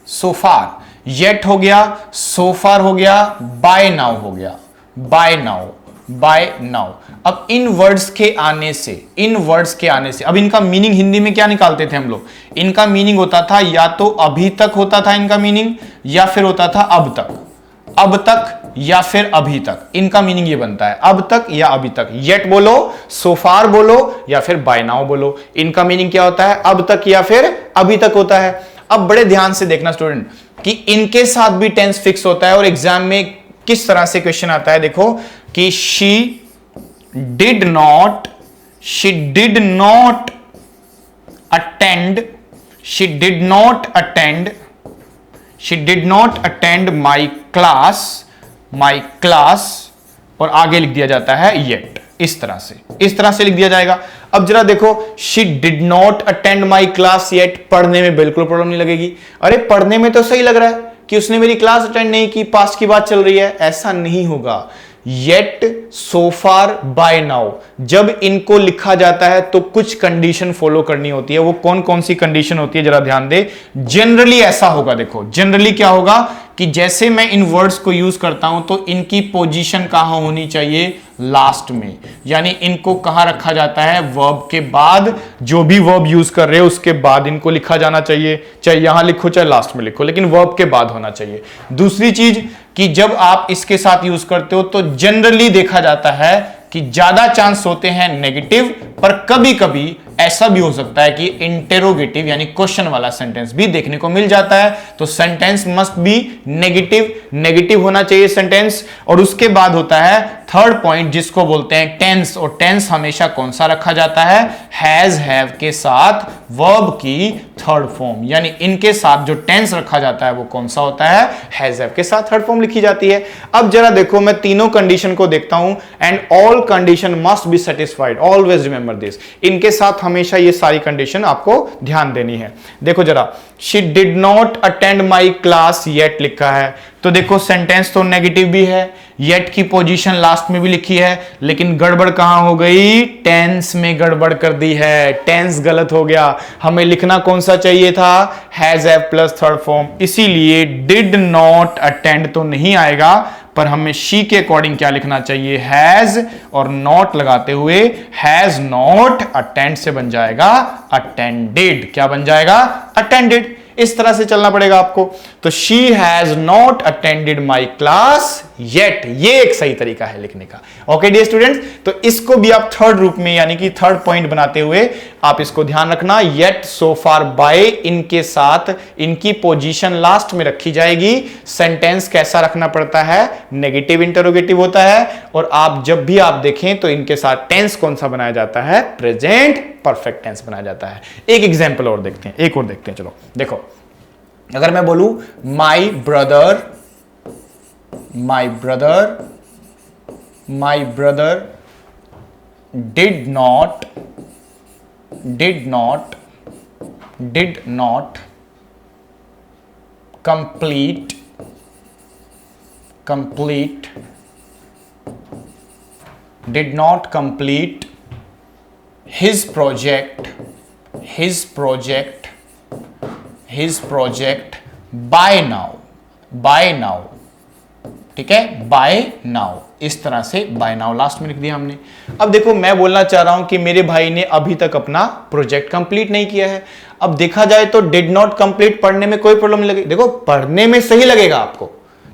सोफार, येट हो गया, सोफार हो गया, बाय नाउ हो गया, बाय नाउ, बाय नाउ। अब इन वर्ड्स के आने से, इन वर्ड्स के आने से, अब इनका मीनिंग हिंदी में क्या निकालते थे हम लोग, इनका मीनिंग होता था या तो अभी तक होता था इनका मीनिंग, या फिर होता था अब तक, अब तक या फिर अभी तक, इनका मीनिंग ये बनता है अब तक या अभी तक। येट बोलो, सोफार बोलो, या फिर बाय नाउ बोलो, इनका मीनिंग क्या होता है, अब तक या फिर अभी तक होता है। अब बड़े ध्यान से देखना स्टूडेंट कि इनके साथ भी टेंस फिक्स होता है, और एग्जाम में किस तरह से क्वेश्चन आता है, देखो कि she did not, she did not attend, she did not attend, she did not attend my class, my class, और आगे लिख दिया जाता है yet, इस तरह से लिख दिया जाएगा। अब जरा देखो, she did not attend my class yet, पढ़ने में बिल्कुल प्रॉब्लम नहीं लगेगी। अरे पढ़ने में तो सही लग रहा है कि उसने मेरी क्लास अटेंड नहीं की, पास्ट की बात चल रही है, ऐसा नहीं होगा। येट, सोफार, बाय नाउ, जब इनको लिखा जाता है तो कुछ कंडीशन फॉलो करनी होती है। वो कौन कौन सी कंडीशन होती है जरा ध्यान दे। जनरली ऐसा होगा, देखो जनरली क्या होगा कि जैसे मैं इन वर्ड्स को यूज करता हूं तो इनकी पोजीशन कहां होनी चाहिए, लास्ट में, यानी इनको कहां रखा जाता है, वर्ब के बाद, जो भी वर्ब यूज कर रहे हो उसके बाद इनको लिखा जाना चाहिए, चाहे यहां लिखो चाहे लास्ट में लिखो, लेकिन वर्ब के बाद होना चाहिए। दूसरी चीज कि जब आप इसके साथ यूज करते हो तो जनरली देखा जाता है कि ज्यादा चांस होते हैं नेगेटिव, पर कभी कभी ऐसा भी हो सकता है कि इंटेरोगेटिव यानी क्वेश्चन वाला सेंटेंस भी देखने को मिल जाता है। तो sentence must be negative, negative होना चाहिए सेंटेंस। और उसके बाद होता है थर्ड पॉइंट जिसको बोलते हैं टेंस, और टेंस हमेशा कौन सा रखा जाता है, हैज, हैव के साथ वर्ब की थर्ड फॉर्म, यानी इनके साथ जो टेंस रखा जाता है वो कौन सा होता है, हैज, हैव के साथ थर्ड फॉर्म लिखी जाती है। अब जरा देखो मैं तीनों कंडीशन को देखता हूं, and all condition must be satisfied, always remember this. इनके साथ हमेशा ये सारी कंडीशन आपको ध्यान देनी है। देखो जरा, she did not attend my class yet लिखा है, तो देखो सेंटेंस तो नेगेटिव भी है, येट की पोजीशन लास्ट में भी लिखी है, लेकिन गड़बड़ कहां हो गई, टेंस में गड़बड़ कर दी है, टेंस गलत हो गया। हमें लिखना कौन सा चाहिए था, has, have plus third form, इसीलिए डिड नॉट अटेंड तो नहीं आएगा, पर हमें शी के अकॉर्डिंग क्या लिखना चाहिए, हैज, और नॉट लगाते हुए हैज नॉट अटेंड से बन जाएगा अटेंडेड। क्या बन जाएगा, अटेंडेड। इस तरह से चलना पड़ेगा आपको। तो she has not attended my class yet, ये एक सही तरीका है लिखने का। ओके डियर स्टूडेंट्स, तो इसको भी आप थर्ड रूप में यानी कि थर्ड पॉइंट बनाते हुए आप इसको ध्यान रखना, येट, सो फार, बाय, इनके साथ इनकी पोजीशन लास्ट में रखी जाएगी। सेंटेंस कैसा रखना पड़ता है, नेगेटिव इंटरोगेटिव होता है, और आप जब भी आप देखें तो इनके साथ टेंस कौन सा बनाया जाता है, प्रेजेंट परफेक्ट टेंस बनाया जाता है। एक एग्जांपल और देखते हैं, एक और देखते हैं। चलो देखो, अगर मैं बोलूं my brother did not complete his project by now, ठीक है, बाय नाउ, इस तरह से बाय नाउ लास्ट में लिख दिया हमने। अब देखो, मैं बोलना चाह रहा हूं कि मेरे भाई ने अभी तक अपना प्रोजेक्ट कंप्लीट नहीं किया है। अब देखा जाए तो डिड नॉट कंप्लीट पढ़ने में कोई प्रॉब्लम नहीं लगेगी, देखो पढ़ने में सही लगेगा आपको,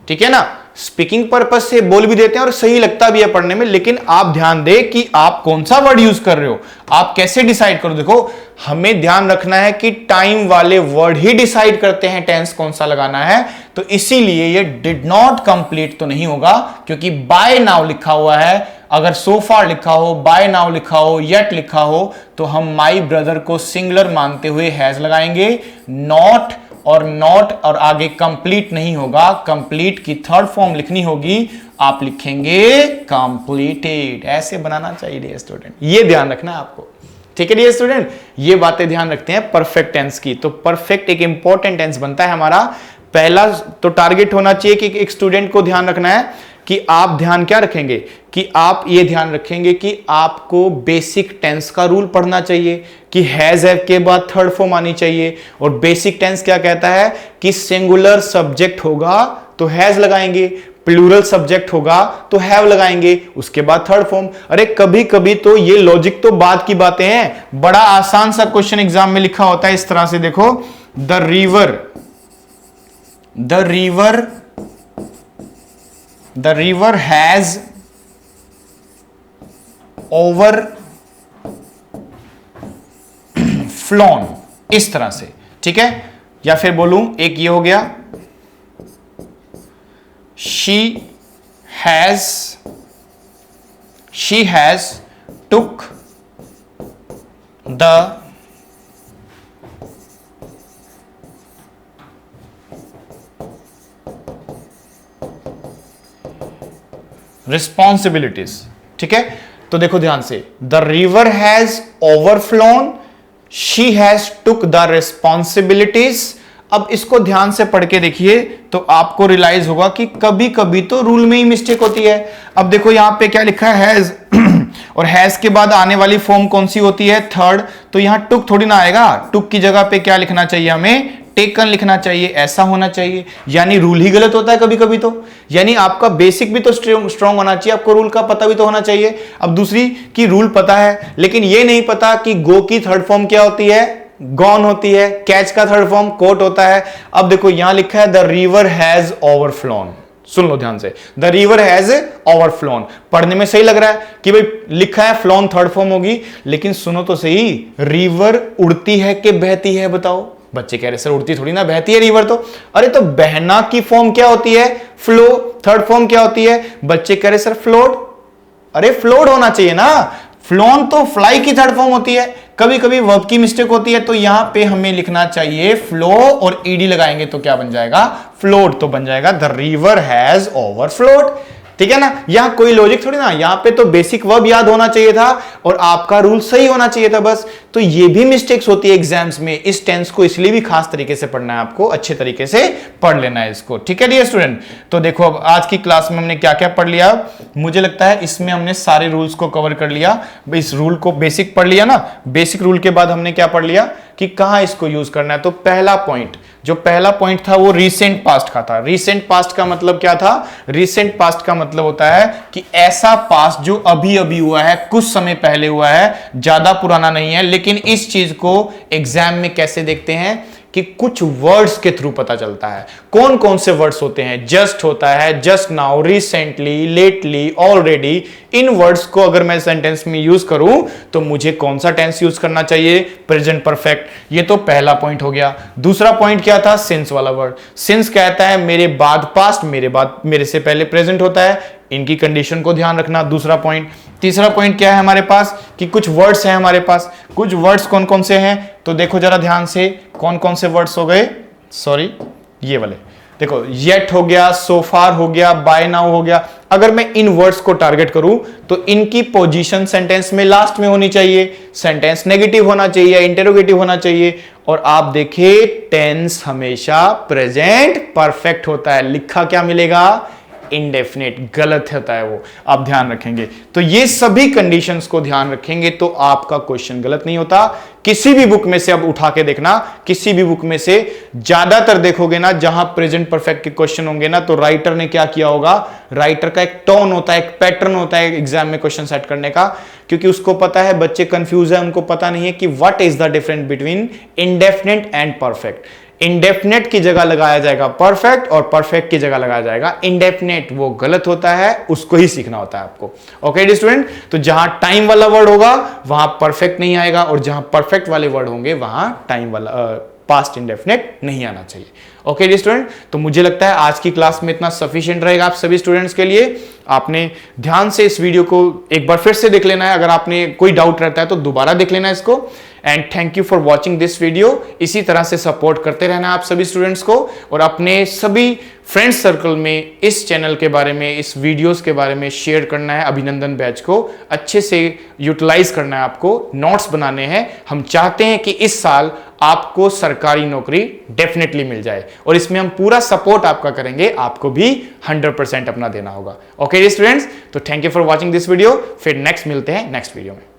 ठीक है ना, स्पीकिंग पर्पस से बोल भी देते हैं और सही लगता भी है पढ़ने में, लेकिन आप ध्यान दें कि आप कौन सा वर्ड यूज कर रहे हो, आप कैसे डिसाइड करो। देखो हमें ध्यान रखना है कि टाइम वाले वर्ड ही डिसाइड करते हैं टेंस कौन सा लगाना है, तो इसीलिए ये डिड नॉट कंप्लीट तो नहीं होगा, क्योंकि बाय नाउ लिखा हुआ है। अगर सो फार लिखा हो, बाय नाउ लिखा हो, येट लिखा हो, तो हम माई ब्रदर को सिंगुलर मानते हुए हैज लगाएंगे। नॉट और आगे कंप्लीट नहीं होगा, कंप्लीट की थर्ड फॉर्म लिखनी होगी, आप लिखेंगे कंप्लीटेड। ऐसे बनाना चाहिए डियर स्टूडेंट, ये ध्यान रखना है आपको, ठीक है डियर स्टूडेंट। ये बातें ध्यान रखते हैं परफेक्ट टेंस की। तो परफेक्ट एक इंपॉर्टेंट टेंस बनता है हमारा। पहला तो टारगेट होना चाहिए कि एक स्टूडेंट को ध्यान रखना है कि आप ध्यान क्या रखेंगे, कि आप ये ध्यान रखेंगे कि आपको बेसिक टेंस का रूल पढ़ना चाहिए कि हैज हैव के बाद थर्ड फॉर्म आनी चाहिए। और बेसिक टेंस क्या कहता है कि सिंगुलर सब्जेक्ट होगा तो हैज लगाएंगे, प्लूरल सब्जेक्ट होगा तो हैव लगाएंगे, उसके बाद थर्ड फॉर्म। अरे कभी कभी तो ये लॉजिक तो बाद की बातें हैं, बड़ा आसान सा क्वेश्चन एग्जाम में लिखा होता है इस तरह से, देखो द river has overflown, इस तरह से, ठीक है। या फिर बोलूं, एक ये हो गया, she has took the responsibilities, ठीक है। तो देखो ध्यान से, the river has overflown, she has took the responsibilities. अब इसको ध्यान से पढ़ के देखिए तो आपको रियलाइज होगा कि कभी कभी तो रूल में ही मिस्टेक होती है। अब देखो यहां पे क्या लिखा है, हैज और हैज के बाद आने वाली फॉर्म कौन सी होती है, थर्ड। तो यहां टुक थोड़ी ना आएगा, टुक की जगह पे क्या लिखना चाहिए, हमें टेकन लिखना चाहिए, ऐसा होना चाहिए। यानी रूल ही गलत होता है कभी कभी तो, यानी आपका बेसिक भी तो स्ट्रॉन्ग होना चाहिए, आपको रूल का पता भी तो होना चाहिए। अब दूसरी की रूल पता है लेकिन ये नहीं पता कि गो की थर्ड फॉर्म क्या होती है, गॉन होती है, कैच का थर्ड फॉर्म कोट होता है। अब देखो यहां लिखा है द रिवर हैज ओवरफ्लोन, सुन लो ध्यान से, द रिवर हैज ओवरफ्लोन। पढ़ने में सही लग रहा है कि भाई लिखा है फ्लोन थर्ड फॉर्म होगी, लेकिन सुनो तो सही, रिवर उड़ती है कि बहती है, बताओ। बच्चे कह रहे सर उड़ती थोड़ी ना, बहती है रिवर तो। अरे तो बहना की फॉर्म क्या होती है, फ्लो, थर्ड फॉर्म क्या होती है, बच्चे कह रहे सर फ्लोट। अरे फ्लोट होना चाहिए ना, फ्लोन तो फ्लाई की थर्ड फॉर्म होती है। कभी कभी वर्ब की मिस्टेक होती है, तो यहां पे हमें लिखना चाहिए फ्लो और ईडी लगाएंगे तो क्या बन जाएगा, फ्लोट तो बन जाएगा, द रिवर हैज ओवरफ्लोड, ठीक है ना। यहां कोई लॉजिक थोड़ी ना, यहां पे तो बेसिक वर्ब याद होना चाहिए था और आपका रूल सही होना चाहिए था बस। तो ये भी मिस्टेक्स होती है एग्जाम्स में, इस टेंस को इसलिए भी खास तरीके से पढ़ना है आपको, अच्छे तरीके से पढ़ लेना है इसको, ठीक है डियर स्टूडेंट। तो देखो अब आज की क्लास में हमने क्या क्या पढ़ लिया, मुझे लगता है इसमें हमने सारे रूल्स को कवर कर लिया। इस रूल को बेसिक पढ़ लिया ना, बेसिक रूल के बाद हमने क्या पढ़ लिया कि कहां इसको यूज करना है। तो पहला पॉइंट, जो पहला पॉइंट था वो रीसेंट पास्ट का था। रीसेंट पास्ट का मतलब क्या था, रीसेंट पास्ट का मतलब होता है कि ऐसा पास्ट जो अभी अभी हुआ है, कुछ समय पहले हुआ है, ज्यादा पुराना नहीं है। लेकिन इस चीज को एग्जाम में कैसे देखते हैं कि कुछ वर्ड्स के थ्रू पता चलता है। कौन कौन से वर्ड्स होते हैं? जस्ट होता है, just now, recently, lately, already. इन वर्ड्स को अगर मैं सेंटेंस में यूज करूं तो मुझे कौन सा टेंस यूज करना चाहिए? Present perfect. ये तो पहला पॉइंट हो गया। दूसरा पॉइंट क्या था? सिंस वाला वर्ड। सिंस कहता है मेरे बाद पास्ट, मेरे से पहले प्रेजेंट होता है, इनकी कंडीशन को ध्यान रखना। दूसरा पॉइंट। तीसरा पॉइंट क्या है हमारे पास? कि कुछ वर्ड्स हैं हमारे पास। कुछ वर्ड्स कौन कौन से हैं? तो देखो जरा ध्यान से, कौन कौन से वर्ड्स हो गए? सॉरी, ये वाले देखो, येट हो गया, सो फार हो गया, बाय नाउ हो गया। अगर मैं इन वर्ड्स को टारगेट करूं तो इनकी पोजीशन सेंटेंस में लास्ट में होनी चाहिए, सेंटेंस नेगेटिव होना चाहिए, इंटेरोगेटिव होना चाहिए। और आप देखिए टेंस हमेशा प्रेजेंट परफेक्ट होता है। लिखा क्या मिलेगा? इंडेफिनिट। गलत होता है वो, आप ध्यान रखेंगे। तो ये सभी कंडीशंस को ध्यान रखेंगे तो आपका क्वेश्चन गलत नहीं होता। किसी भी बुक में से अब उठा के देखना, किसी भी बुक में से ज्यादातर देखोगे ना जहां प्रेजेंट परफेक्ट के क्वेश्चन होंगे ना, तो राइटर ने क्या किया होगा? राइटर का एक टोन होता है, एक पैटर्न होता है एग्जाम में क्वेश्चन सेट करने का, क्योंकि उसको पता है बच्चे कंफ्यूज है, उनको पता नहीं है कि what is the difference between indefinite and perfect. Indefinite की जगह लगाया जाएगा परफेक्ट और परफेक्ट की जगह लगाया जाएगा इंडेफिनेट। वो गलत होता है, उसको ही सीखना होता है आपको। ओके स्टूडेंट, तो जहां टाइम वाला वर्ड होगा वहां परफेक्ट नहीं आएगा, और जहां परफेक्ट वाले वर्ड होंगे वहां टाइम वाला पास्ट इंडेफिनेट नहीं आना चाहिए। ओके स्टूडेंट, तो मुझे लगता है आज की क्लास में इतना सफिशिएंट रहेगा आप सभी स्टूडेंट्स के लिए। आपने ध्यान से इस वीडियो को एक बार फिर से देख लेना है। अगर आपने कोई डाउट रहता है तो दोबारा देख लेना है इसको। And thank you for watching this video. इसी तरह से सपोर्ट करते रहना आप सभी स्टूडेंट्स को, और अपने सभी फ्रेंड्स सर्कल में इस चैनल के बारे में, इस वीडियोस के बारे में शेयर करना है। अभिनंदन बैच को अच्छे से यूटिलाइज करना है, आपको नोट्स बनाने हैं। हम चाहते हैं कि इस साल आपको सरकारी नौकरी डेफिनेटली मिल जाए, और इसमें हम पूरा सपोर्ट आपका करेंगे। आपको भी 100% अपना देना होगा। ओके स्टूडेंट्स, तो thank you for watching this video. फिर नेक्स्ट मिलते हैं नेक्स्ट वीडियो में।